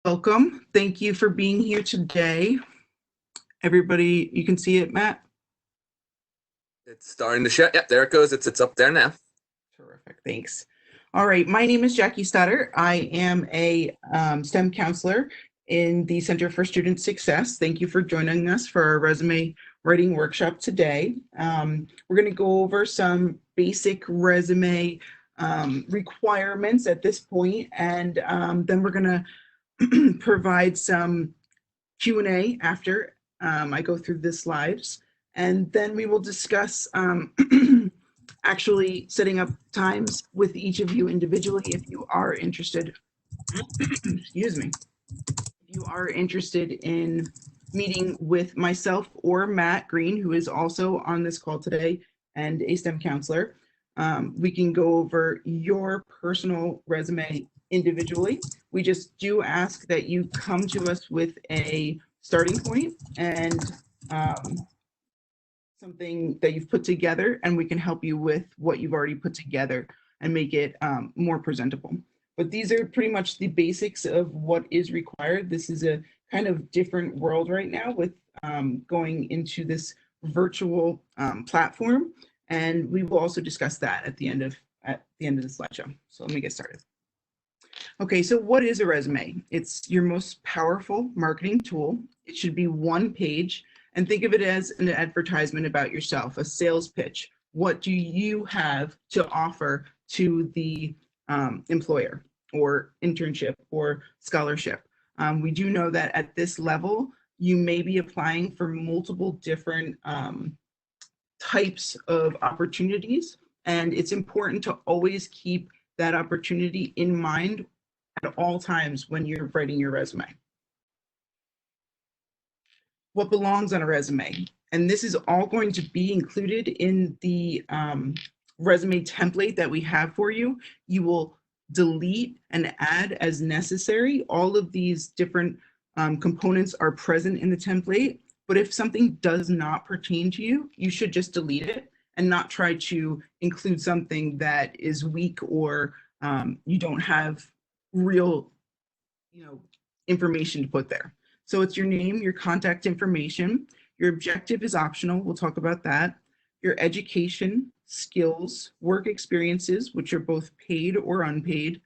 Welcome. Thank you for being here today. Everybody, you can see it, Matt? It's starting to show. Yep, there it goes. It's up there now. Terrific. Thanks. All right. My name is Jackie Stutter. I am a STEM counselor in the Center for Student Success. Thank you for joining us for our resume writing workshop today. We're going to go over some basic resume requirements at this point, and then we're going to provide some Q&A after I go through the slides, and then we will discuss actually setting up times with each of you individually if you are interested. Excuse me. If you are interested in meeting with myself or Matt Green, who is also on this call today and a STEM counselor, we can go over your personal resume individually. We just do ask that you come to us with a starting point and something that you've put together, and we can help you with what you've already put together and make it more presentable. But these are pretty much the basics of what is required. This is a kind of different world right now with going into this virtual platform, and we will also discuss that at the end of the slideshow. So let me get started. Okay, so what is a resume? It's your most powerful marketing tool. It should be one page, and think of it as an advertisement about yourself, a sales pitch. What do you have to offer to the employer or internship or scholarship? We do know that at this level, you may be applying for multiple different types of opportunities, and it's important to always keep that opportunity in mind at all times when you're writing your resume. What belongs on a resume? And this is all going to be included in the resume template that we have for you. You will delete and add as necessary. All of these different components are present in the template, but if something does not pertain to you, you should just delete it and not try to include something that is weak or you don't have real, information to put there. So it's your name, your contact information. Your objective is optional. We'll talk about that. Your education, skills, work experiences, which are both paid or unpaid,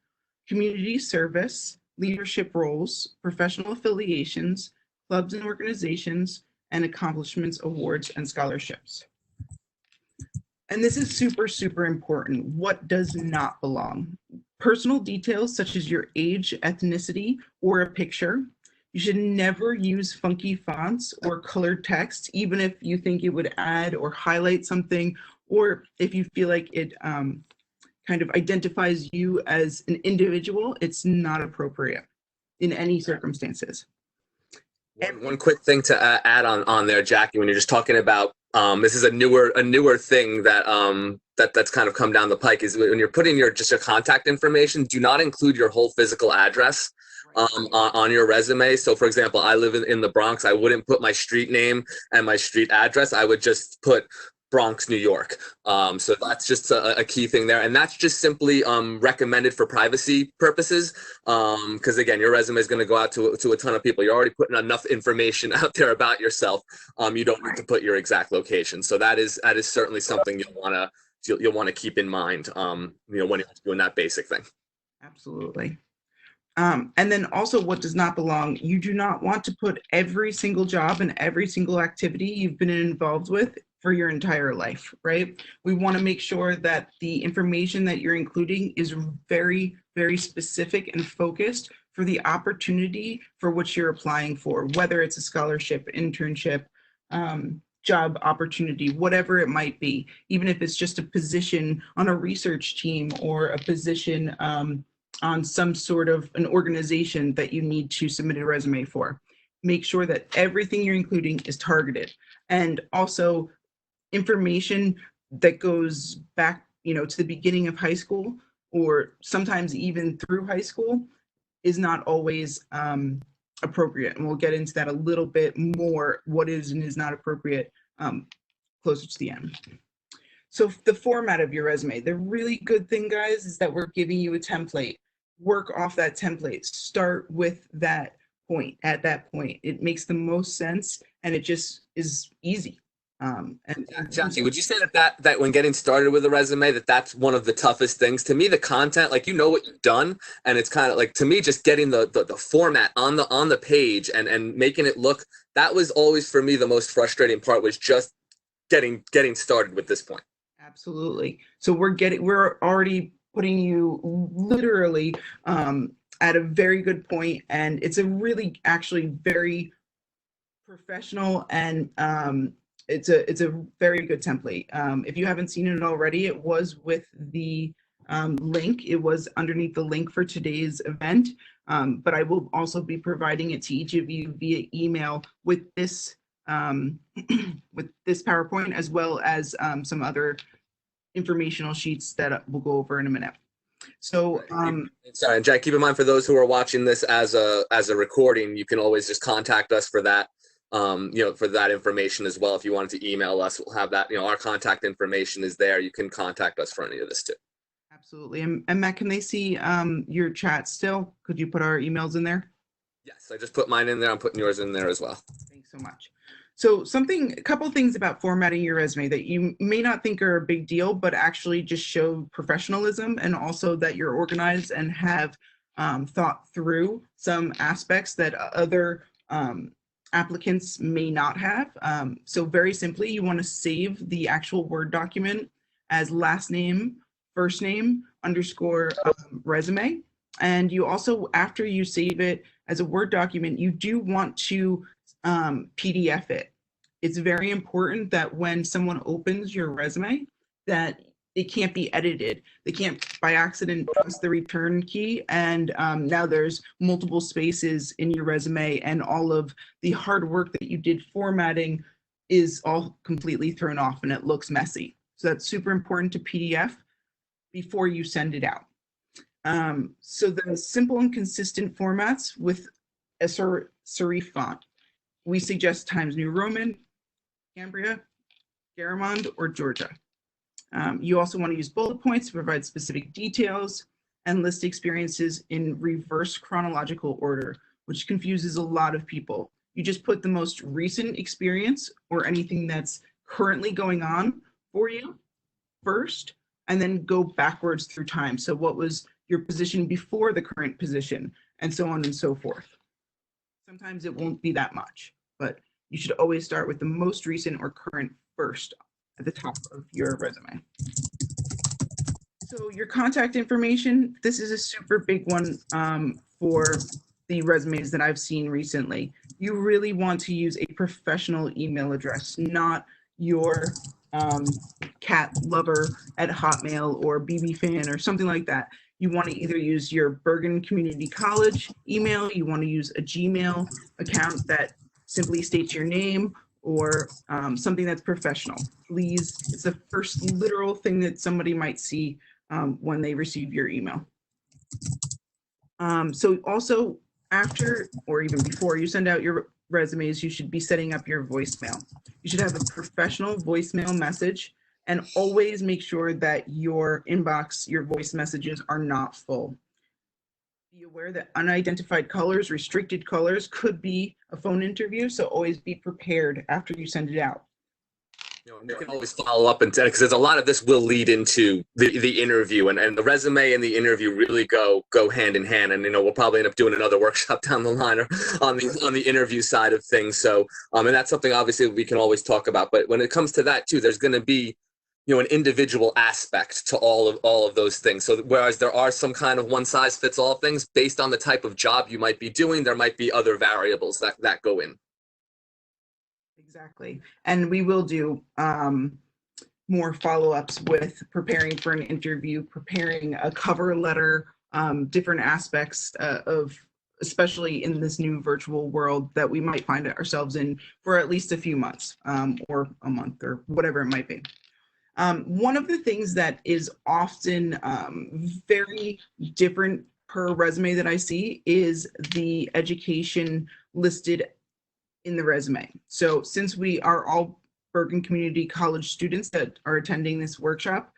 community service, leadership roles, professional affiliations, clubs and organizations, and accomplishments, awards, and scholarships. And this is super, super important. What does not belong? Personal details such as your age, ethnicity, or a picture. You should never use funky fonts or colored text, even if you think it would add or highlight something, or if you feel like it kind of identifies you as an individual. It's not appropriate in any circumstances. One quick thing to add on there, Jackie, when you're just talking about this is a newer thing that's kind of come down the pike, is when you're putting your contact information, do not include your whole physical address on your resume. So for example, I live in the Bronx. I wouldn't put my street name and my street address. I would just put Bronx, New York. So that's just a key thing there. And that's just simply recommended for privacy purposes. Because again, your resume is going to go out to a ton of people. You're already putting enough information out there about yourself. You don't need to put your exact location. So that is certainly something you'll want to keep in mind, when you're doing that basic thing. Absolutely. And then also what does not belong, you do not want to put every single job and every single activity you've been involved with for your entire life, right? We want to make sure that the information that you're including is very, very specific and focused for the opportunity for which you're applying for, whether it's a scholarship, internship, job opportunity, whatever it might be, even if it's just a position on a research team or a position on some sort of an organization that you need to submit a resume for. Make sure that everything you're including is targeted. And also information that goes back, to the beginning of high school, or sometimes even through high school, is not always appropriate. And we'll get into that a little bit more, what is and is not appropriate, closer to the end. So the format of your resume, the really good thing, guys, is that we're giving you a template. work off that template. Start with that point. At that point, it makes the most sense, and it just is easy. And Jackie, would you say that when getting started with a resume, that's one of the toughest things? To me, the content, like you know what you've done, and it's kind of like to me just getting the format on the page and making it look, that was always for me the most frustrating part, was just getting started with this point. absolutely. So we're already putting you literally at a very good point, and it's a really actually very professional, and it's a very good template. If you haven't seen it already, it was with the link. It was underneath the link for today's event, but I will also be providing it to each of you via email with this with this PowerPoint, as well as some other informational sheets that we'll go over in a minute. So Sorry, and Jack, keep in mind for those who are watching this as a recording, you can always just contact us for that. For that information as well. If you wanted to email us, we'll have that. Our contact information is there. You can contact us for any of this too. absolutely. And Matt, can they see your chat still? Could you put our emails in there? Yes, I just put mine in there. I'm putting yours in there as well. Thanks so much. So a couple things about formatting your resume that you may not think are a big deal, but actually just show professionalism, and also that you're organized and have thought through some aspects that other applicants may not have. So very simply, you want to save the actual Word document as last name, first name, underscore resume. And you also, after you save it as a Word document, you do want to PDF it. It's very important that when someone opens your resume, that it can't be edited. They can't by accident press the return key, and now there's multiple spaces in your resume, and all of the hard work that you did formatting is all completely thrown off, and it looks messy. So that's super important to PDF before you send it out. So the simple and consistent formats with a serif font. We suggest Times New Roman, Cambria, Garamond, or Georgia. You also want to use bullet points to provide specific details, and list experiences in reverse chronological order, which confuses a lot of people. You just put the most recent experience or anything that's currently going on for you first, and then go backwards through time. So what was your position before the current position, and so on and so forth. Sometimes it won't be that much, but you should always start with the most recent or current first at the top of your resume. So your contact information, this is a super big one for the resumes that I've seen recently. You really want to use a professional email address, not your cat lover at Hotmail or BB fan or something like that. You want to either use your Bergen Community College email, you want to use a Gmail account that simply states your name, or something that's professional. Please, it's the first literal thing that somebody might see when they receive your email. So also after or even before you send out your resumes, you should be setting up your voicemail. You should have a professional voicemail message, and always make sure that your inbox, your voice messages are not full. Be aware that unidentified callers, restricted callers could be a phone interview, so always be prepared after you send it out. You can always follow up, and because a lot of this will lead into the interview, and the resume and the interview really go hand in hand. And we'll probably end up doing another workshop down the line or on the interview side of things. So and that's something obviously we can always talk about. But when it comes to that too, there's going to be an individual aspect to all of those things. So whereas there are some kind of one size fits all things based on the type of job you might be doing, there might be other variables that go in. Exactly. And we will do more follow-ups with preparing for an interview, preparing a cover letter, different aspects of, especially in this new virtual world that we might find ourselves in for at least a few months, or a month, or whatever it might be. One of the things that is often very different per resume that I see is the education listed in the resume. So since we are all Bergen Community College students that are attending this workshop,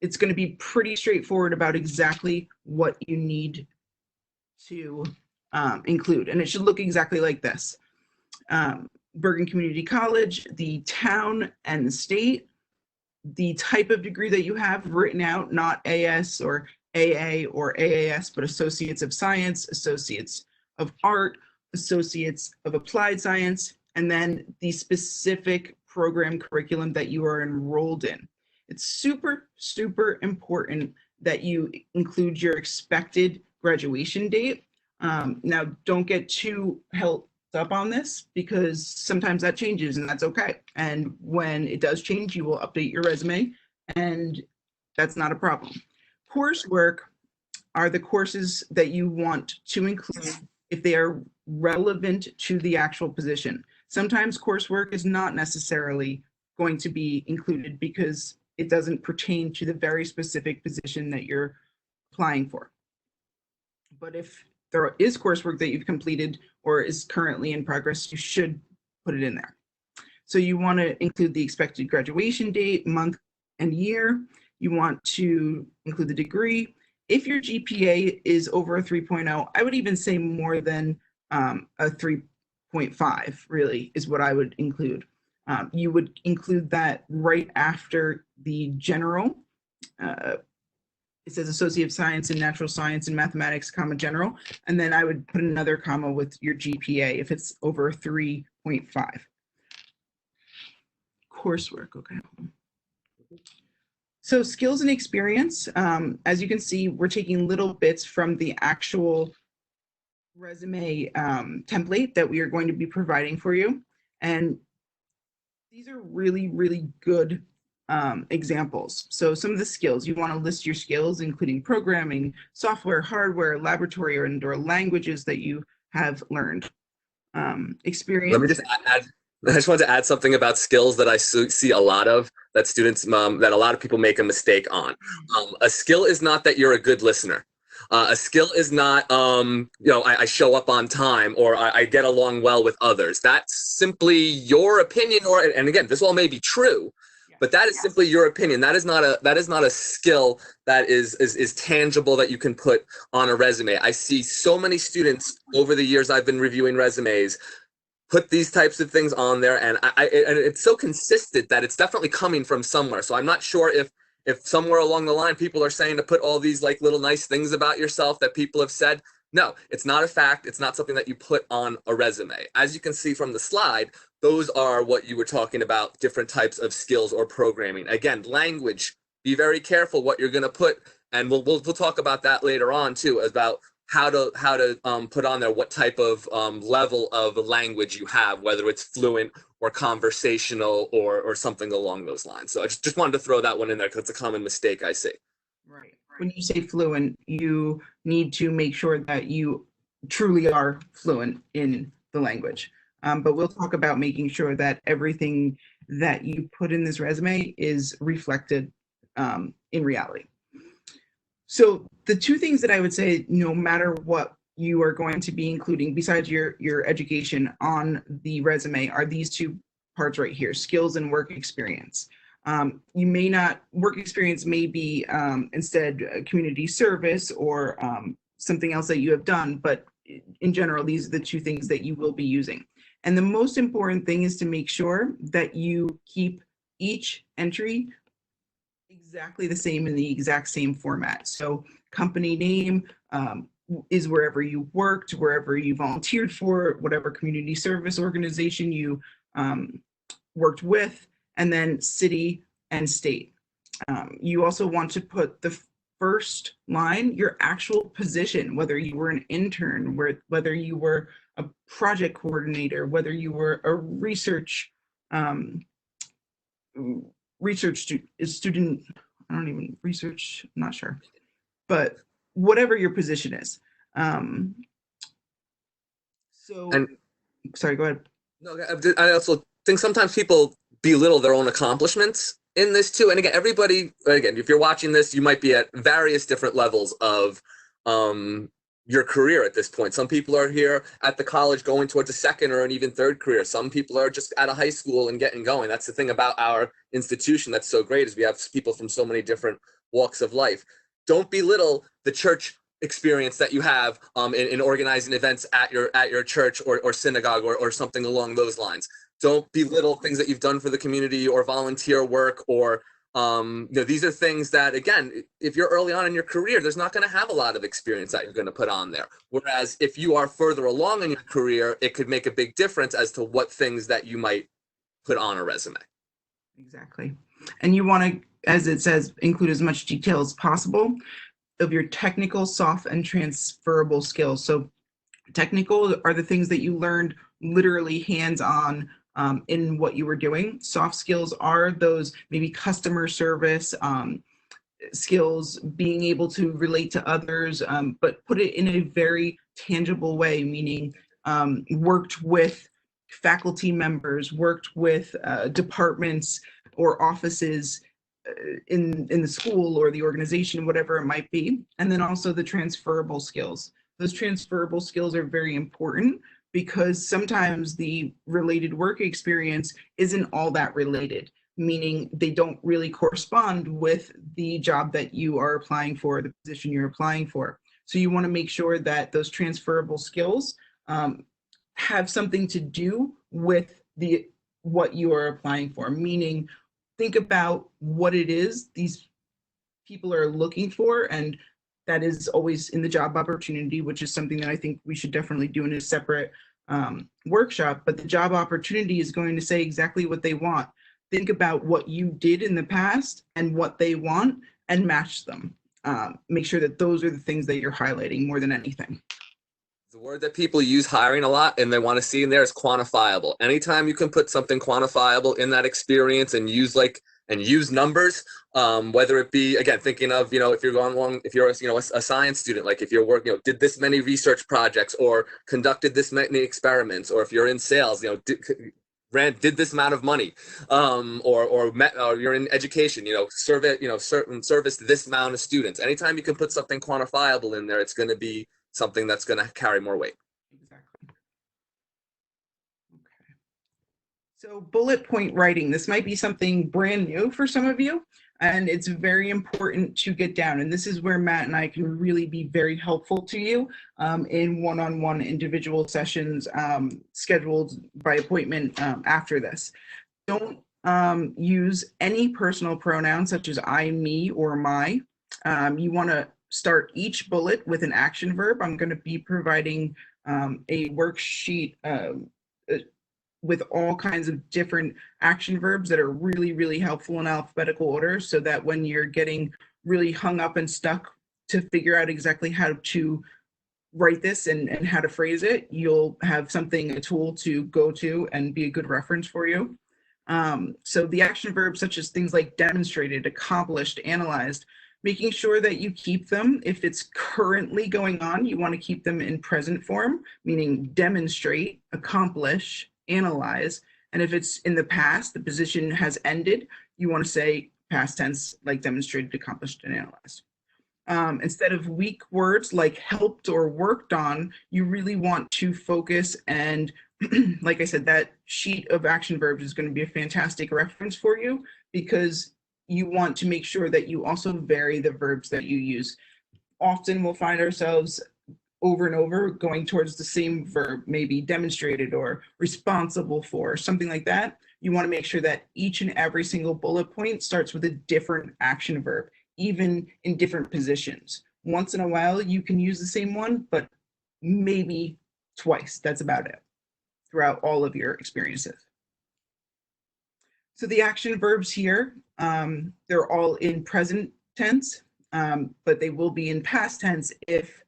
it's going to be pretty straightforward about exactly what you need to include. And it should look exactly like this. Bergen Community College, the town and the state, the type of degree that you have written out, not AS or AA or AAS, but Associates of Science, Associates of Art, Associates of Applied Science, and then the specific program curriculum that you are enrolled in. It's super, super important that you include your expected graduation date. Now, don't get too held up on this because sometimes that changes and that's okay. And when it does change, you will update your resume and that's not a problem. Coursework are the courses that you want to include if they are relevant to the actual position. Sometimes coursework is not necessarily going to be included because it doesn't pertain to the very specific position that you're applying for. But if there is coursework that you've completed or is currently in progress, you should put it in there. So you want to include the expected graduation date, month, and year. You want to include the degree. If your GPA is over a 3.0, I would even say more than a 3.5 really is what I would include. You would include that right after the general. It says Associate of Science in Natural Science and Mathematics, comma, general. And then I would put another comma with your GPA if it's over 3.5. Coursework, okay. So skills and experience, as you can see, we're taking little bits from the actual resume template that we are going to be providing for you. And these are really, really good examples. So some of the skills, you want to list your skills, including programming, software, hardware, laboratory, or indoor languages that you have learned. Experience. Let me just add, I just wanted to add something about skills that I see a lot of that students, that a lot of people make a mistake on. A skill is not that you're a good listener. A skill is not, I show up on time or I get along well with others. That's simply your opinion, and again, this all may be true, but that is simply your opinion. That is not a skill that is tangible that you can put on a resume. I see so many students over the years I've been reviewing resumes put these types of things on there, and and it's so consistent that it's definitely coming from somewhere. So I'm not sure if somewhere along the line people are saying to put all these like little nice things about yourself that people have said. No, it's not a fact. It's not something that you put on a resume. As you can see from the slide, those are what you were talking about, different types of skills or programming. Again, language, be very careful what you're going to put, and we'll talk about that later on too, about how to put on there what type of level of language you have, whether it's fluent or conversational or something along those lines. So I just wanted to throw that one in there because it's a common mistake I see. Right. When you say fluent, you need to make sure that you truly are fluent in the language. But we'll talk about making sure that everything that you put in this resume is reflected in reality. So the two things that I would say, no matter what you are going to be including besides your education on the resume, are these two parts right here, skills and work experience. You may not, work experience may be instead community service or something else that you have done, but in general, these are the two things that you will be using. And the most important thing is to make sure that you keep each entry exactly the same in the exact same format. So company name is wherever you worked, wherever you volunteered for, whatever community service organization you worked with, and then city and state. You also want to put the first line, your actual position, whether you were an intern, whether you were a project coordinator, whether you were a research student, I don't even research, I'm not sure, but whatever your position is. Sorry, go ahead. No, I also think sometimes people belittle their own accomplishments in this too. And again, if you're watching this, you might be at various different levels of your career at this point. Some people are here at the college going towards a second or an even third career. Some people are just out of high school and getting going. That's the thing about our institution that's so great, is we have people from so many different walks of life. Don't belittle the church experience that you have in organizing events at your church or synagogue or something along those lines. Don't belittle things that you've done for the community or volunteer work or these are things that, again, if you're early on in your career, there's not going to have a lot of experience that you're going to put on there. Whereas if you are further along in your career, it could make a big difference as to what things that you might put on a resume. Exactly. And you want to, as it says, include as much detail as possible of your technical, soft, and transferable skills. So technical are the things that you learned literally hands-on in what you were doing. Soft skills are those maybe customer service skills, being able to relate to others, but put it in a very tangible way, meaning worked with faculty members, worked with departments or offices in the school or the organization, whatever it might be. And then also the transferable skills. Those transferable skills are very important because sometimes the related work experience isn't all that related, meaning they don't really correspond with the job that you are applying for, the position you're applying for. So you want to make sure that those transferable skills have something to do with what you are applying for, meaning think about what it is these people are looking for, and that is always in the job opportunity, which is something that I think we should definitely do in a separate workshop. But the job opportunity is going to say exactly what they want. Think about what you did in the past and what they want and match them. Make sure that those are the things that you're highlighting more than anything. The word that people use hiring a lot and they want to see in there is quantifiable. Anytime you can put something quantifiable in that experience and use numbers, whether it be, again, thinking of, if you're going along, if you're, a science student, like if you're working, did this many research projects or conducted this many experiments, or if you're in sales, did this amount of money, or you're in education, service this amount of students. Anytime you can put something quantifiable in there, it's going to be something that's going to carry more weight. Exactly. Okay. So bullet point writing, this might be something brand new for some of you, and it's very important to get down. And this is where Matt and I can really be very helpful to you in one-on-one individual sessions scheduled by appointment after this. Don't use any personal pronouns such as I, me, or my. You want to start each bullet with an action verb. I'm going to be providing a worksheet with all kinds of different action verbs that are really, really helpful in alphabetical order, so that when you're getting really hung up and stuck to figure out exactly how to write this and how to phrase it, you'll have something, a tool to go to and be a good reference for you. So the action verbs, such as things like demonstrated, accomplished, analyzed, making sure that you keep them. If it's currently going on, you want to keep them in present form, meaning demonstrate, accomplish, analyze. And if it's in the past, the position has ended, you want to say past tense, like demonstrated, accomplished, and analyzed. Instead of weak words like helped or worked on, you really want to focus. And like I said, that sheet of action verbs is going to be a fantastic reference for you, because you want to make sure that you also vary the verbs that you use. Often we'll find ourselves over and over going towards the same verb, maybe demonstrated or responsible for, something like that. You want to make sure that each and every single bullet point starts with a different action verb, even in different positions. Once in a while, you can use the same one, but maybe twice. That's about it throughout all of your experiences. So the action verbs here, they're all in present tense, but they will be in past tense if,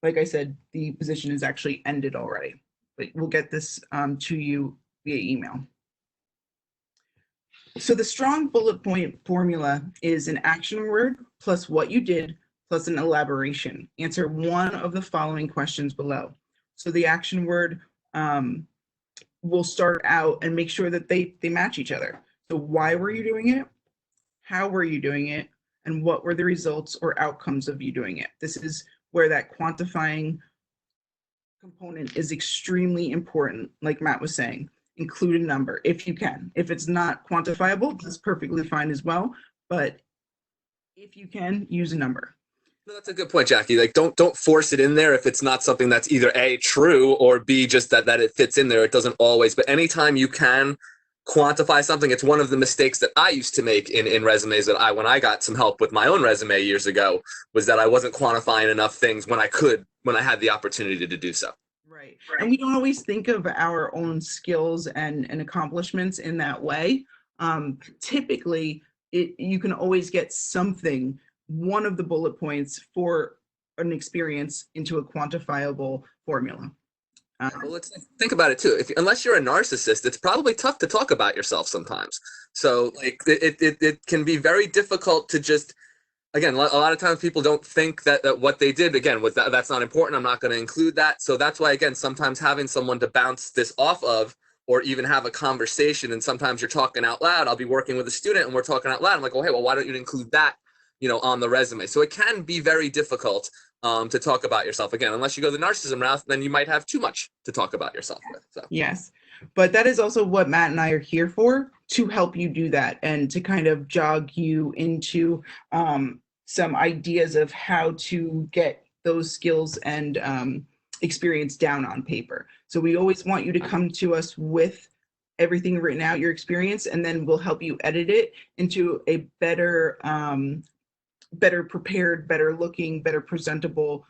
like I said, the position is actually ended already. But we'll get this to you via email. So the strong bullet point formula is an action word plus what you did plus an elaboration. Answer one of the following questions below. So the action word will start out and make sure that they match each other. So why were you doing it? How were you doing it? And what were the results or outcomes of you doing it? This is where that quantifying component is extremely important. Like Matt was saying, include a number if you can. If it's not quantifiable, that's perfectly fine as well. But If you can, use a number. No, that's a good point, Jackie. Like, don't force it in there if it's not something that's either A, true, or B, just that it fits in there. It doesn't always. But anytime you can quantify something, it's one of the mistakes that I used to make in resumes that when I got some help with my own resume years ago, was that I wasn't quantifying enough things when I had the opportunity to do so. Right. And we don't always think of our own skills and accomplishments in that way. Typically, you can always get something, one of the bullet points for an experience into a quantifiable formula. Well, let's think about it too. Unless you're a narcissist, it's probably tough to talk about yourself sometimes. So like it can be very difficult to just, again, a lot of times people don't think that what they did, again, that's not important. I'm not going to include that. So that's why, again, sometimes having someone to bounce this off of, or even have a conversation, and sometimes you're talking out loud. I'll be working with a student and we're talking out loud. I'm like, oh, hey, well, why don't you include that, on the resume? So it can be very difficult to talk about yourself. Again, unless you go the narcissism route, then you might have too much to talk about yourself with. So Yes. But that is also what Matt and I are here for, to help you do that and to kind of jog you into some ideas of how to get those skills and experience down on paper. So we always want you to come to us with everything written out, your experience, and then we'll help you edit it into a better prepared, better looking, better presentable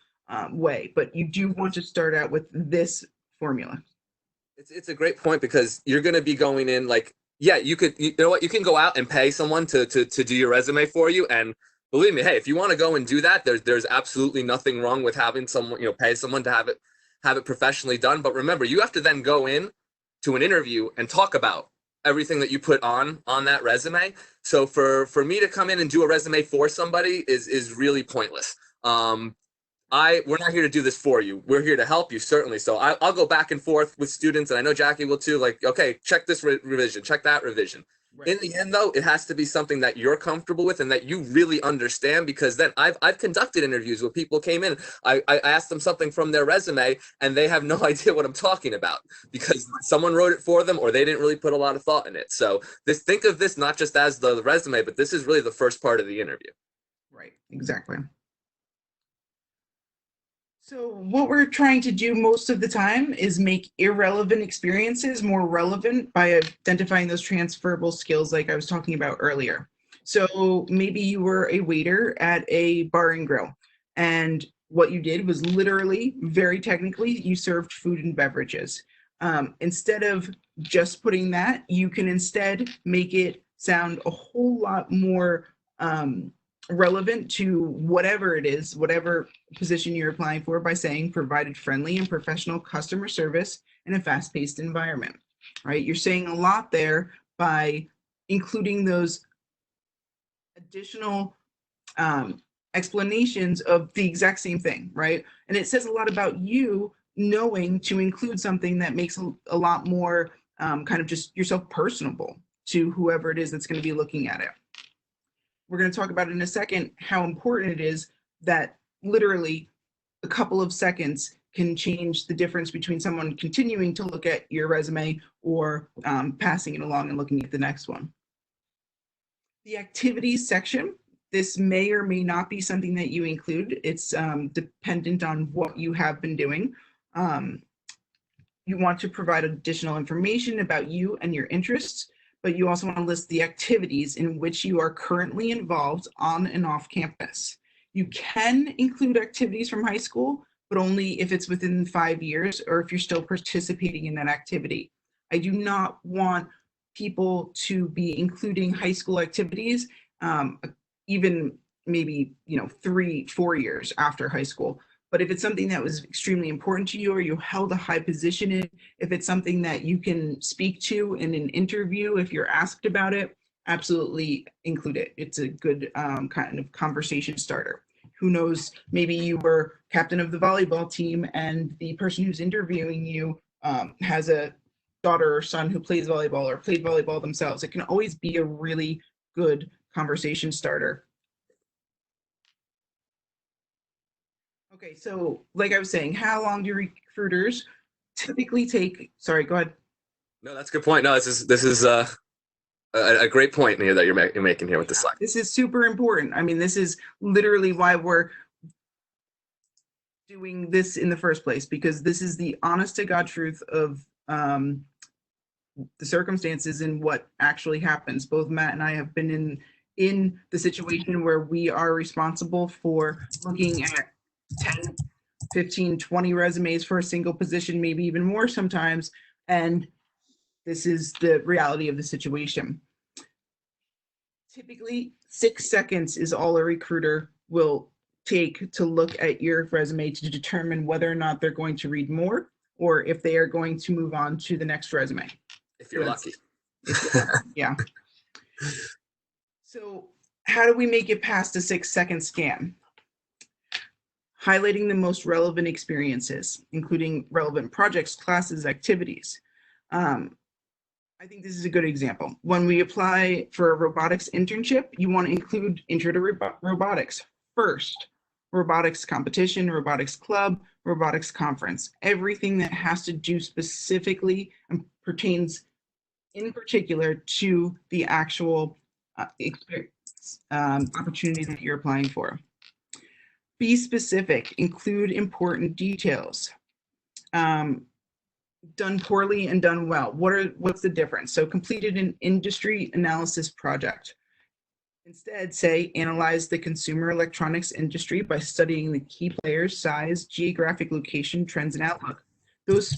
way. But you do want to start out with this formula. it's a great point, because you're going to be going in like, yeah, you know what, you can go out and pay someone to do your resume for you, and believe me, hey, if you want to go and do that, there's absolutely nothing wrong with having someone, pay someone to have it professionally done. But remember, you have to then go in to an interview and talk about everything that you put on that resume. So for me to come in and do a resume for somebody is really pointless. We're not here to do this for you. We're here to help you, certainly. So I'll go back and forth with students, and I know Jackie will too. Like, okay, check this revision, check that revision. Right. In the end, though, it has to be something that you're comfortable with and that you really understand. Because then I've conducted interviews where people came in. I asked them something from their resume, and they have no idea what I'm talking about because someone wrote it for them, or they didn't really put a lot of thought in it. So think of this not just as the resume, but this is really the first part of the interview. Right. Exactly. So, what we're trying to do most of the time is make irrelevant experiences more relevant by identifying those transferable skills, like I was talking about earlier. So, maybe you were a waiter at a bar and grill, and what you did was literally, very technically, you served food and beverages. Instead of just putting that, you can instead make it sound a whole lot more relevant to whatever it is, whatever position you're applying for, by saying provided friendly and professional customer service in a fast-paced environment. Right? You're saying a lot there by including those additional explanations of the exact same thing, right? And it says a lot about you knowing to include something that makes a lot more kind of just yourself personable to whoever it is that's going to be looking at it. We're going to talk about in a second how important it is that literally a couple of seconds can change the difference between someone continuing to look at your resume or passing it along and looking at the next one. The activities section, this may or may not be something that you include. It's dependent on what you have been doing. You want to provide additional information about you and your interests, but you also want to list the activities in which you are currently involved on and off campus. You can include activities from high school, but only if it's within 5 years or if you're still participating in that activity. I do not want people to be including high school activities, even maybe 3-4 years after high school. But if it's something that was extremely important to you, or you held a high position in, if it's something that you can speak to in an interview, if you're asked about it, absolutely include it. It's a good kind of conversation starter. Who knows, maybe you were captain of the volleyball team and the person who's interviewing you has a daughter or son who plays volleyball or played volleyball themselves. It can always be a really good conversation starter. Okay, so like I was saying, how long do recruiters typically take? Sorry, go ahead. No, that's a good point. No, this is A great point here that you're making here with the Slack. This is super important. I mean, this is literally why we're doing this in the first place, because this is the honest to God truth of the circumstances and what actually happens. Both Matt and I have been in the situation where we are responsible for looking at 10, 15, 20 resumes for a single position, maybe even more sometimes. And this is the reality of the situation. Typically, 6 seconds is all a recruiter will take to look at your resume to determine whether or not they're going to read more or if they are going to move on to the next resume. If you're lucky. Yeah. So how do we make it past a 6-second scan? Highlighting the most relevant experiences, including relevant projects, classes, activities. I think this is a good example. When we apply for a robotics internship, you want to include intro to robotics first. Robotics competition, robotics club, robotics conference. Everything that has to do specifically and pertains in particular to the actual opportunity that you're applying for. Be specific, include important details. Done poorly and done well. What's the difference? So completed an industry analysis project. Instead, say, analyze the consumer electronics industry by studying the key players, size, geographic location, trends, and outlook. Those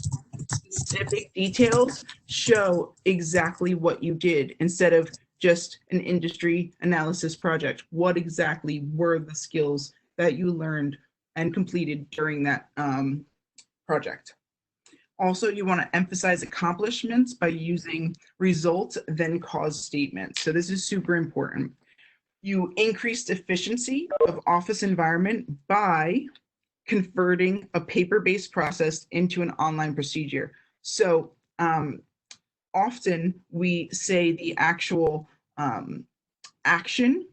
specific details show exactly what you did instead of just an industry analysis project. What exactly were the skills that you learned and completed during that project? Also, you want to emphasize accomplishments by using result, then cause statements. So this is super important. You increased efficiency of office environment by converting a paper-based process into an online procedure. So often we say the actual action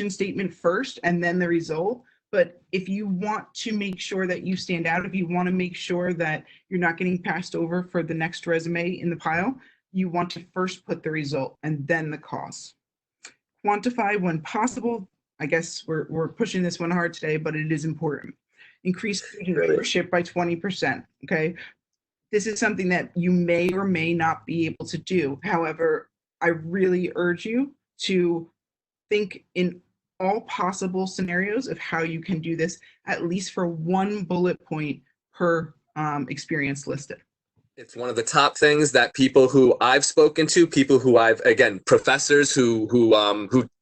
statement first and then the result. But if you want to make sure that you stand out, if you want to make sure that you're not getting passed over for the next resume in the pile, you want to first put the result and then the cause. Quantify when possible. I guess we're pushing this one hard today, but it is important. Increase student membership by 20%. Okay. This is something that you may or may not be able to do. However, I really urge you to think in all possible scenarios of how you can do this, at least for one bullet point per experience listed. It's one of the top things that people who I've spoken to, people who I've, again, professors who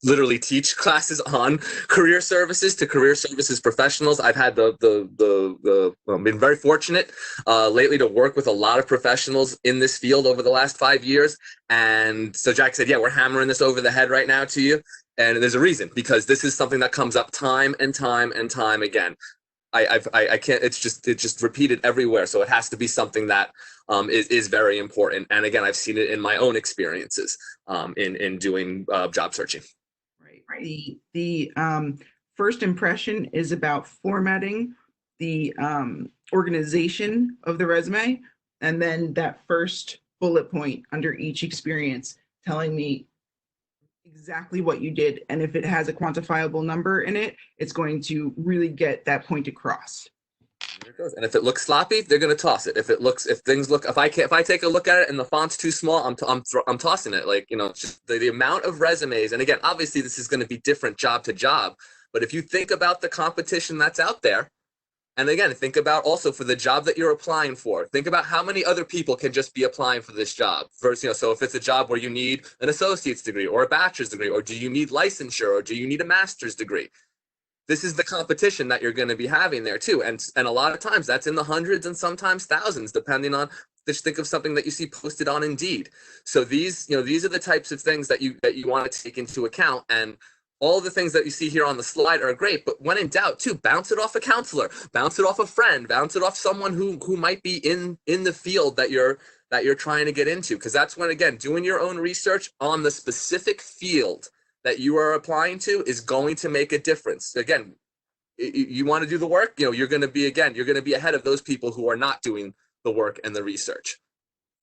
literally teach classes on career services to career services professionals. I've had been very fortunate lately to work with a lot of professionals in this field over the last 5 years. And so Jack said, yeah, we're hammering this over the head right now to you. And there's a reason, because this is something that comes up time and time and time again. I can't, it's just repeated everywhere. So it has to be something that is very important. And again, I've seen it in my own experiences in doing job searching. Right. The first impression is about formatting the organization of the resume, and then that first bullet point under each experience telling me exactly what you did. And if it has a quantifiable number in it, it's going to really get that point across. And if it looks sloppy, they're going to toss it. If I take a look at it and the font's too small, I'm tossing it. Like, you know, just the amount of resumes. And again, obviously this is going to be different job to job, but if you think about the competition that's out there, and again, think about also for the job that you're applying for, think about how many other people can just be applying for this job. First, you know, so if it's a job where you need an associate's degree or a bachelor's degree, or do you need licensure, or do you need a master's degree? This is the competition that you're going to be having there too. And a lot of times that's in the hundreds and sometimes thousands, depending on, just think of something that you see posted on Indeed. So these are the types of things that you want to take into account. And all the things that you see here on the slide are great, but when in doubt too, bounce it off a counselor, bounce it off a friend, bounce it off someone who might be in the field that you're trying to get into. Because that's when, again, doing your own research on the specific field that you are applying to is going to make a difference. Again, you want to do the work, you're going to be ahead of those people who are not doing the work and the research.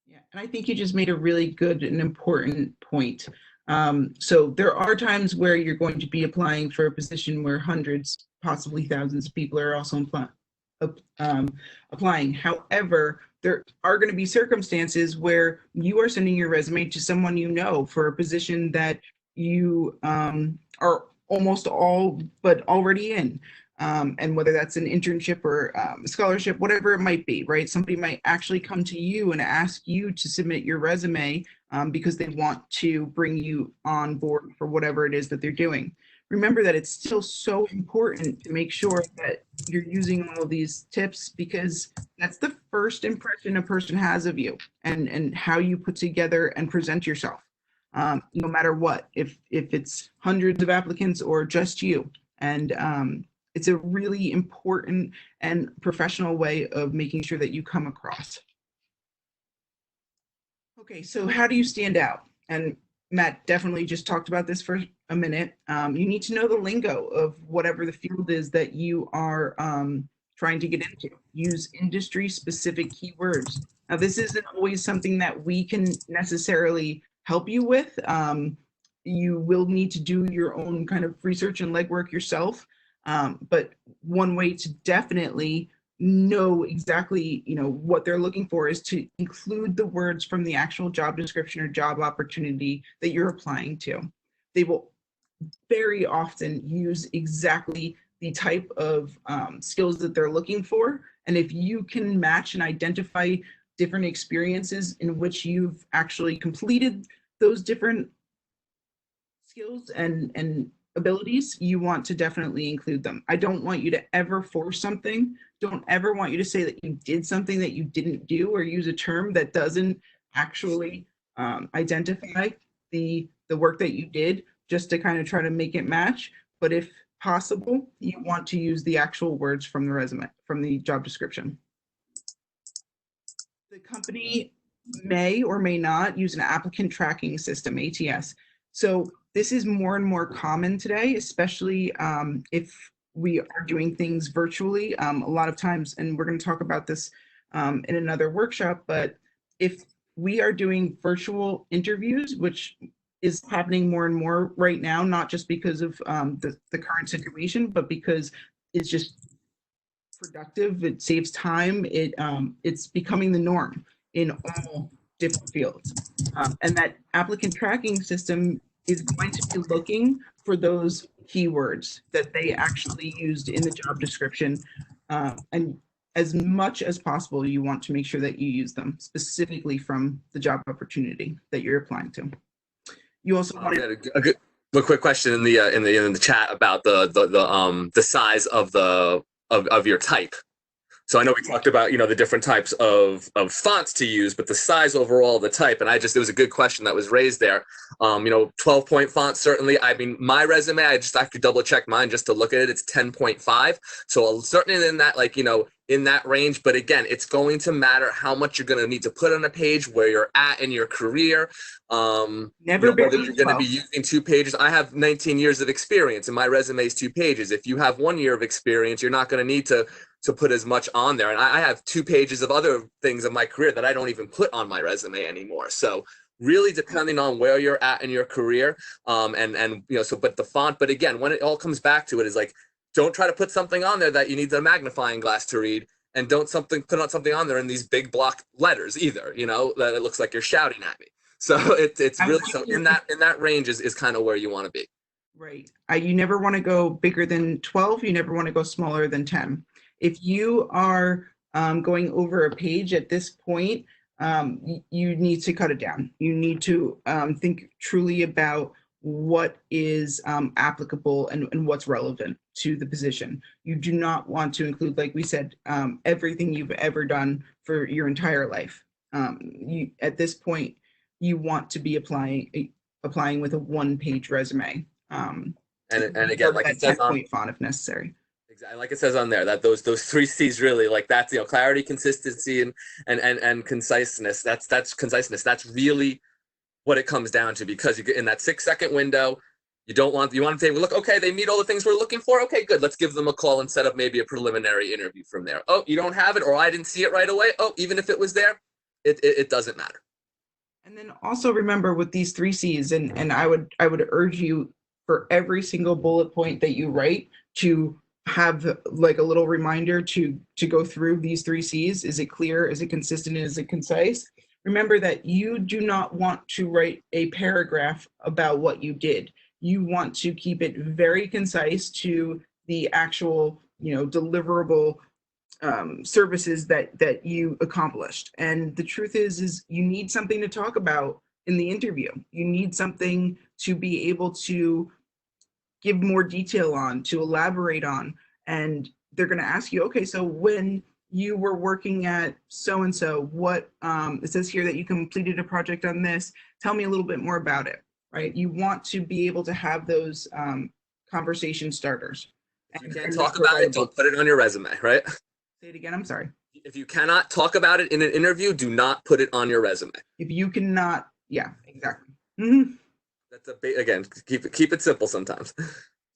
Yeah, and I think you just made a really good and important point. So there are times where you're going to be applying for a position where hundreds, possibly thousands of people are also um, applying. However, there are going to be circumstances where you are sending your resume to someone you know for a position that you are almost all but already in. And whether that's an internship or a scholarship, whatever it might be, right? Somebody might actually come to you and ask you to submit your resume because they want to bring you on board for whatever it is that they're doing. Remember that it's still so important to make sure that you're using all of these tips because that's the first impression a person has of you and how you put together and present yourself. No matter what, if it's hundreds of applicants or just you, and it's a really important and professional way of making sure that you come across. Okay, so how do you stand out? And Matt definitely just talked about this for a minute. You need to know the lingo of whatever the field is that you are trying to get into. Use industry specific keywords. Now, this isn't always something that we can necessarily help you with. You will need to do your own kind of research and legwork yourself. But one way to definitely know exactly what they're looking for is to include the words from the actual job description or job opportunity that you're applying to. They will very often use exactly the type of skills that they're looking for, and if you can match and identify different experiences in which you've actually completed those different skills and abilities, you want to definitely include them. I don't want you to ever force something. Don't ever want you to say that you did something that you didn't do or use a term that doesn't actually identify the work that you did just to kind of try to make it match. But if possible, you want to use the actual words from the resume, from the job description. The company may or may not use an applicant tracking system, ATS. So this is more and more common today, especially if we are doing things virtually. A lot of times, and we're going to talk about this in another workshop, but if we are doing virtual interviews, which is happening more and more right now, not just because of the current situation, but because it's just productive, it saves time, it's becoming the norm in all different fields. And that applicant tracking system is going to be looking for those keywords that they actually used in the job description. And as much as possible, you want to make sure that you use them specifically from the job opportunity that you're applying to. You also want a quick question in the chat about the size of of your type. So I know we talked about, the different types of fonts to use, but the size overall, the type, and it was a good question that was raised there. 12-point font, certainly. I mean, my resume, I have to double check mine just to look at it. It's 10.5. So certainly in that, in that range. But again, it's going to matter how much you're going to need to put on a page, where you're at in your career. never whether you're going to be using 2 pages. I have 19 years of experience and my resume is 2 pages. If you have 1 year of experience, you're not going to need to put as much on there. And I have 2 pages of other things of my career that I don't even put on my resume anymore. So really depending on where you're at in your career, but the font, but again, when it all comes back to it is don't try to put something on there that you need the magnifying glass to read, and don't put on something on there in these big block letters either, that it looks like you're shouting at me. So it's really, so in that range is kind of where you want to be. Right. You never want to go bigger than 12. You never want to go smaller than 10. If you are going over a page at this point, you need to cut it down. You need to think truly about what is applicable and what's relevant to the position. You do not want to include, like we said, everything you've ever done for your entire life. At this point, you want to be applying with a 1-page resume. And again, like it says on font if necessary. Exactly, like it says on there, that those 3 C's really, that's clarity, consistency, and conciseness. That's conciseness. That's really what it comes down to, because you get in that 6-second window. You want to say, well, look, okay, they meet all the things we're looking for. Okay, good. Let's give them a call and set up maybe a preliminary interview from there. Oh, you don't have it, or I didn't see it right away. Oh, even if it was there, it doesn't matter. And then also remember with these three C's, and I would urge you for every single bullet point that you write to have like a little reminder to go through these three C's. Is it clear? Is it consistent? Is it concise? Remember that you do not want to write a paragraph about what you did. You want to keep it very concise to the actual, deliverable services that you accomplished. And the truth is you need something to talk about in the interview. You need something to be able to give more detail on, to elaborate on. And they're going to ask you, okay, so when you were working at so and so, what it says here that you completed a project on this. Tell me a little bit more about it, right? You want to be able to have those conversation starters. If you can't talk about it, don't put it on your resume, right? Say it again. I'm sorry. If you cannot talk about it in an interview, do not put it on your resume. If you cannot, yeah, exactly. Mm-hmm. That's again, keep it simple sometimes.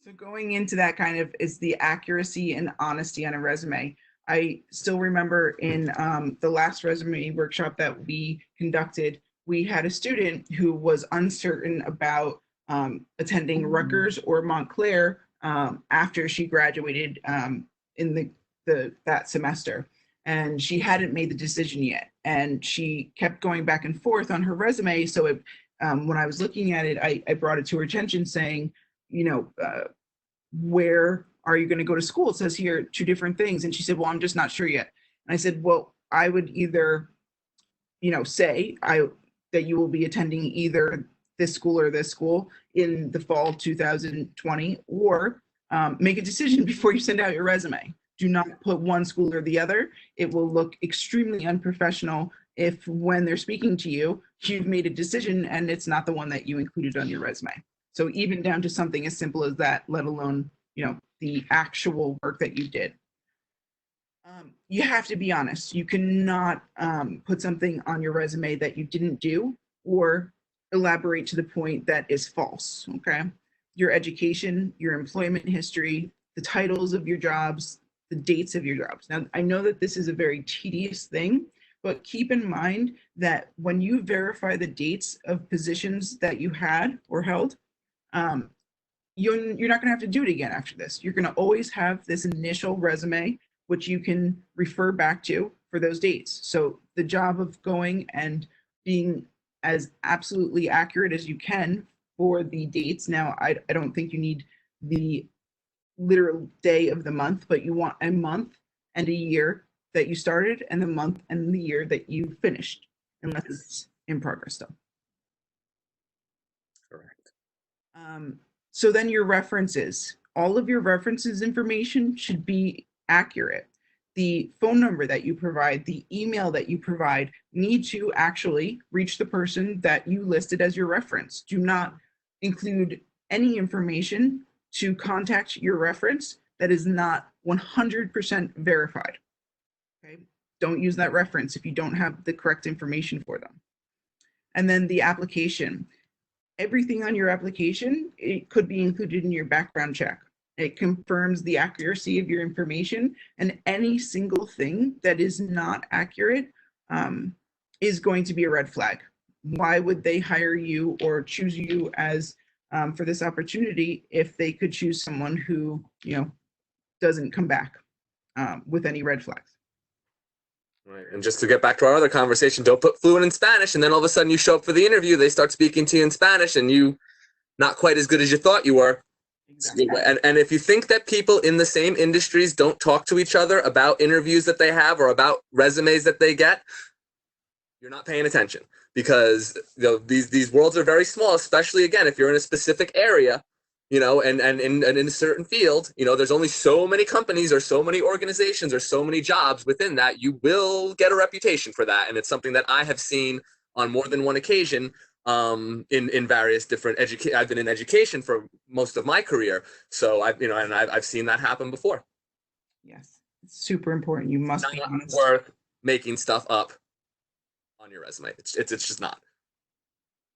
So going into that kind of is the accuracy and honesty on a resume. I still remember in the last resume workshop that we conducted, we had a student who was uncertain about attending Rutgers or Montclair after she graduated in that semester. And she hadn't made the decision yet. And she kept going back and forth on her resume. So when I was looking at it, I brought it to her attention saying, where are you going to go to school? It says here two different things. And she said, well, I'm just not sure yet. And I said, well, I would either, say that you will be attending either this school or this school in the fall 2020, or make a decision before you send out your resume. Do not put one school or the other. It will look extremely unprofessional if when they're speaking to you, you've made a decision and it's not the one that you included on your resume. So even down to something as simple as that, let alone, the actual work that you did. You have to be honest. You cannot put something on your resume that you didn't do or elaborate to the point that is false, okay? Your education, your employment history, the titles of your jobs, the dates of your jobs. Now, I know that this is a very tedious thing, but keep in mind that when you verify the dates of positions that you had or held, you're not going to have to do it again after this. You're going to always have this initial resume, which you can refer back to for those dates. So the job of going and being as absolutely accurate as you can for the dates. Now, I don't think you need the literal day of the month, but you want a month and a year that you started and the month and the year that you finished, unless it's in progress still. Correct. So then your references, all of your references information should be accurate. The phone number that you provide, the email that you provide need to actually reach the person that you listed as your reference. Do not include any information to contact your reference that is not 100% verified. Okay? Don't use that reference if you don't have the correct information for them. And then the application. Everything on your application, it could be included in your background check. It confirms the accuracy of your information, and any single thing that is not accurate is going to be a red flag. Why would they hire you or choose you as for this opportunity if they could choose someone who doesn't come back with any red flags? Right. And just to get back to our other conversation, don't put fluent in Spanish, and then all of a sudden you show up for the interview, they start speaking to you in Spanish, and you not quite as good as you thought you were. Exactly. And if you think that people in the same industries don't talk to each other about interviews that they have or about resumes that they get, you're not paying attention, because these worlds are very small, especially, again, if you're in a specific area. And in a certain field, there's only so many companies or so many organizations or so many jobs within that. You will get a reputation for that. And it's something that I have seen on more than one occasion in various different I've been in education for most of my career. So I've seen that happen before. Yes. It's super important. You must be honest. It's not worth making stuff up on your resume. It's just not.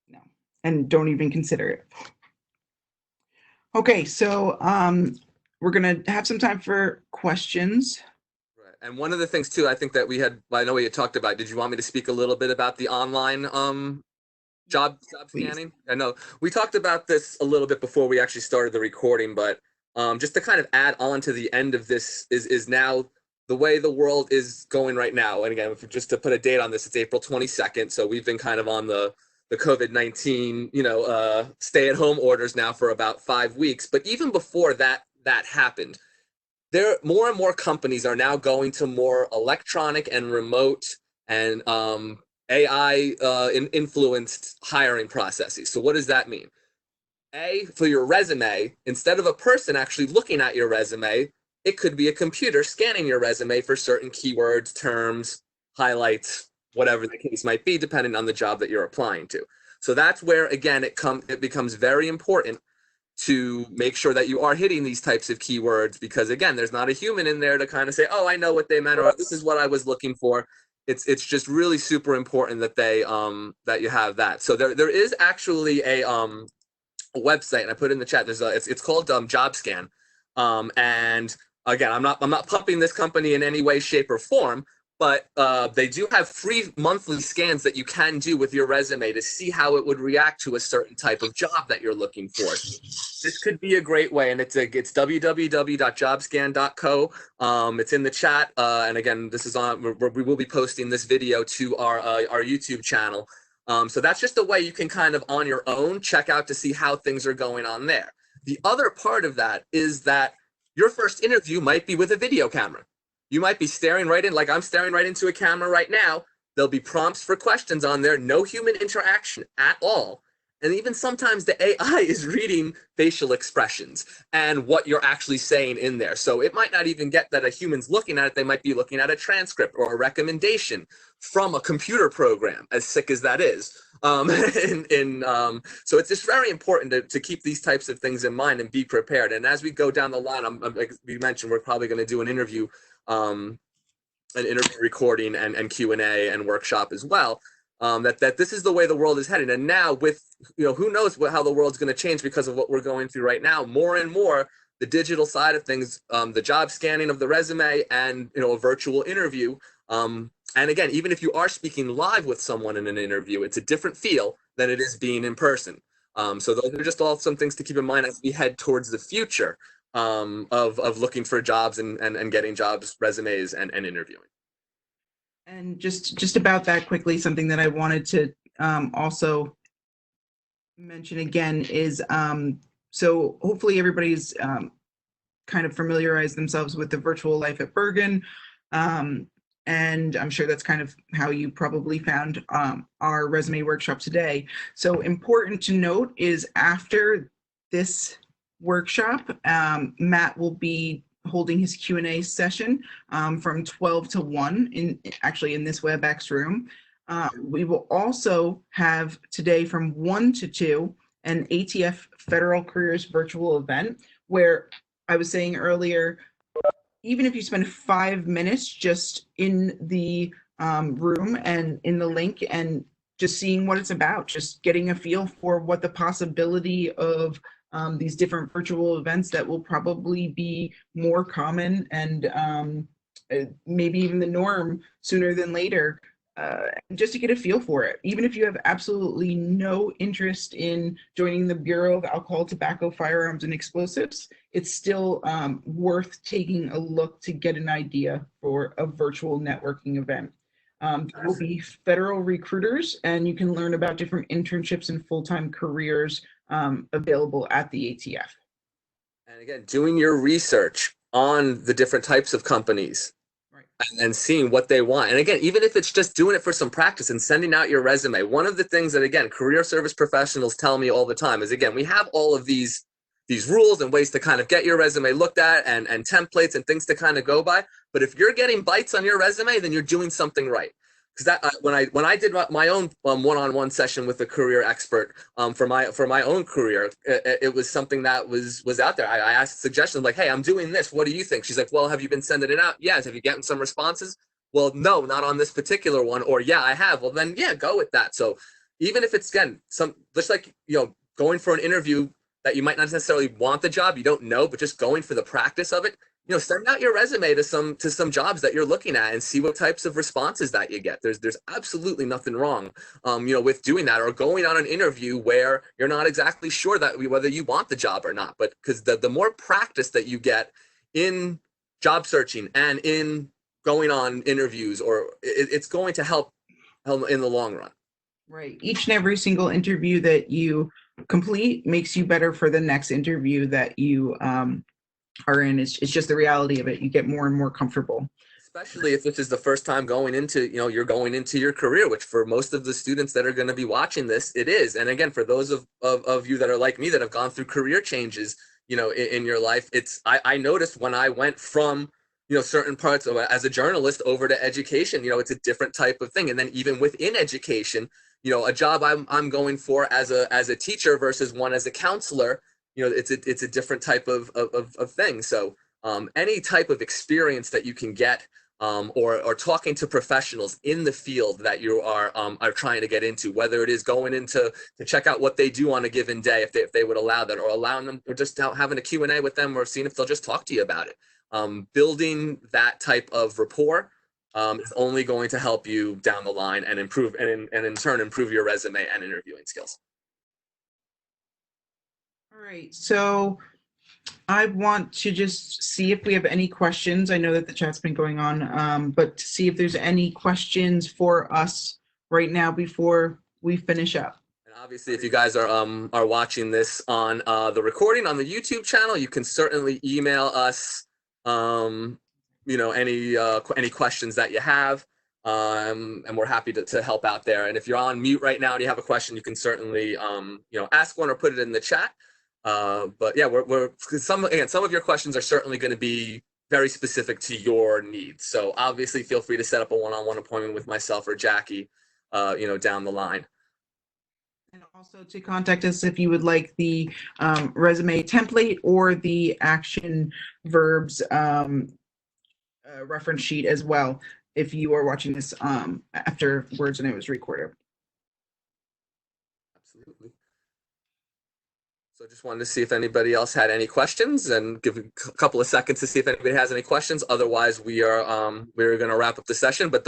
No. And don't even consider it. Okay, so we're gonna have some time for questions. Right. And one of the things too, I think that I know we had talked about. Did you want me to speak a little bit about the online job Please. scanning? I know we talked about this a little bit before we actually started the recording, but just to kind of add on to the end of this is now the way the world is going right now. And again, just to put a date on this, it's April 22nd. So we've been kind of on the COVID-19, stay at home orders now for about 5 weeks. But even before that happened, there more and more companies are now going to more electronic and remote and AI influenced hiring processes. So what does that mean? For your resume, instead of a person actually looking at your resume, it could be a computer scanning your resume for certain keywords, terms, highlights, whatever the case might be, depending on the job that you're applying to. So that's where, again, it becomes very important to make sure that you are hitting these types of keywords, because again, there's not a human in there to kind of say, oh, I know what they meant, or this is what I was looking for. It's just really super important that that you have that. So there is actually a website, and I put in the chat. It's called JobScan, and again, I'm not pumping this company in any way, shape, or form, but they do have free monthly scans that you can do with your resume to see how it would react to a certain type of job that you're looking for. This could be a great way, and it's www.jobscan.co. It's in the chat, and again, this is on. We will be posting this video to our YouTube channel. So that's just a way you can kind of on your own check out to see how things are going on there. The other part of that is that your first interview might be with a video camera. You might be staring right in, like I'm staring right into a camera right now. There'll be prompts for questions on there, no human interaction at all. And even sometimes the AI is reading facial expressions and what you're actually saying in there. So it might not even get that a human's looking at it. They might be looking at a transcript or a recommendation from a computer program, as sick as that is. So it's just very important to keep these types of things in mind and be prepared. And as we go down the line, like we mentioned, we're probably going to do an interview recording and Q&A and workshop as well. That this is the way the world is heading. And now with, who knows how the world's going to change because of what we're going through right now. More and more, the digital side of things, the job scanning of the resume and, a virtual interview. And again, even if you are speaking live with someone in an interview, it's a different feel than it is being in person. So those are just all some things to keep in mind as we head towards the future of looking for jobs and getting jobs, resumes, and interviewing. And just about that quickly, something that I wanted to also mention again is so hopefully everybody's kind of familiarized themselves with the virtual life at Bergen. And I'm sure that's kind of how you probably found our resume workshop today. So important to note is after this workshop, Matt will be holding his Q&A session from 12 to 1 in this WebEx room. We will also have today from 1 to 2 an ATF Federal Careers virtual event where I was saying earlier, even if you spend 5 minutes just in the room and in the link and just seeing what it's about, just getting a feel for what the possibility of these different virtual events that will probably be more common and maybe even the norm sooner than later, just to get a feel for it. Even if you have absolutely no interest in joining the Bureau of Alcohol, Tobacco, Firearms, and Explosives, it's still worth taking a look to get an idea for a virtual networking event. There will be federal recruiters, and you can learn about different internships and full-time careers available at the ATF. And again, doing your research on the different types of companies, right, and seeing what they want. And again, even if it's just doing it for some practice and sending out your resume, one of the things that, again, career service professionals tell me all the time is, again, we have all of these rules and ways to kind of get your resume looked at and templates and things to kind of go by. But if you're getting bites on your resume, then you're doing something right. Because that when I did my own one-on-one session with a career expert for my own career, it was something that was out there. I asked suggestions like, "Hey, I'm doing this. What do you think?" She's like, "Well, have you been sending it out?" "Yes." "Have you gotten some responses?" "Well, no, not on this particular one." Or, "Yeah, I have." "Well, then yeah, go with that." So even if it's, again, just like going for an interview that you might not necessarily want the job, you don't know, but just going for the practice of it, send out your resume to some jobs that you're looking at and see what types of responses that you get. There's absolutely nothing wrong, with doing that, or going on an interview where you're not exactly sure that whether you want the job or not. But because the more practice that you get in job searching and in going on interviews, or it's going to help in the long run. Right. Each and every single interview that you complete makes you better for the next interview that you are in. It's just the reality of it. You get more and more comfortable. Especially if this is the first time going into, you're going into your career, which for most of the students that are going to be watching this, it is. And again, for those of you that are like me that have gone through career changes, in your life, I noticed when I went from, certain parts of as a journalist over to education, it's a different type of thing. And then even within education, a job I'm going for as a teacher versus one as a counselor, it's a different type of thing. So any type of experience that you can get, or talking to professionals in the field that you are trying to get into, whether it is going into to check out what they do on a given day, if they would allow that, or allowing them, or just having a Q&A with them, or seeing if they'll just talk to you about it. Building that type of rapport is only going to help you down the line and improve, and in turn improve your resume and interviewing skills. All right. So I want to just see if we have any questions. I know that the chat's been going on, but to see if there's any questions for us right now before we finish up. And obviously, if you guys are watching this on the recording on the YouTube channel, you can certainly email us, any questions that you have, and we're happy to help out there. And if you're on mute right now and you have a question, you can certainly ask one or put it in the chat. But yeah, some of your questions are certainly going to be very specific to your needs. So obviously, feel free to set up a one-on-one appointment with myself or Jackie, down the line. And also to contact us if you would like the resume template or the action verbs reference sheet as well, if you are watching this afterwards and it was recorded. Absolutely. So just wanted to see if anybody else had any questions, and give a couple of seconds to see if anybody has any questions. Otherwise, we're going to wrap up the session. But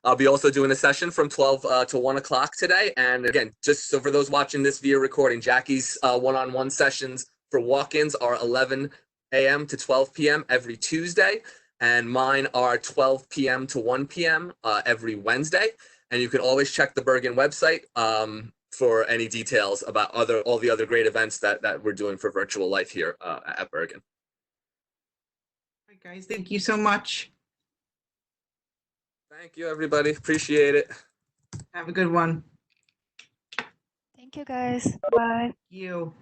I'll be also doing a session from 12 to 1 o'clock today. And again, just so for those watching this via recording, Jackie's one-on-one sessions for walk-ins are 11 a.m. to 12 p.m. every Tuesday, and mine are 12 p.m. to 1 p.m. Every Wednesday. And you can always check the Bergen website for any details about all the other great events that we're doing for virtual life here at Bergen. All right, guys, thank you so much. Thank you, everybody. Appreciate it. Have a good one. Thank you, guys. Bye. You.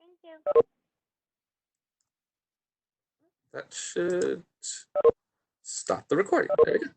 Thank you. That should stop the recording. There you go.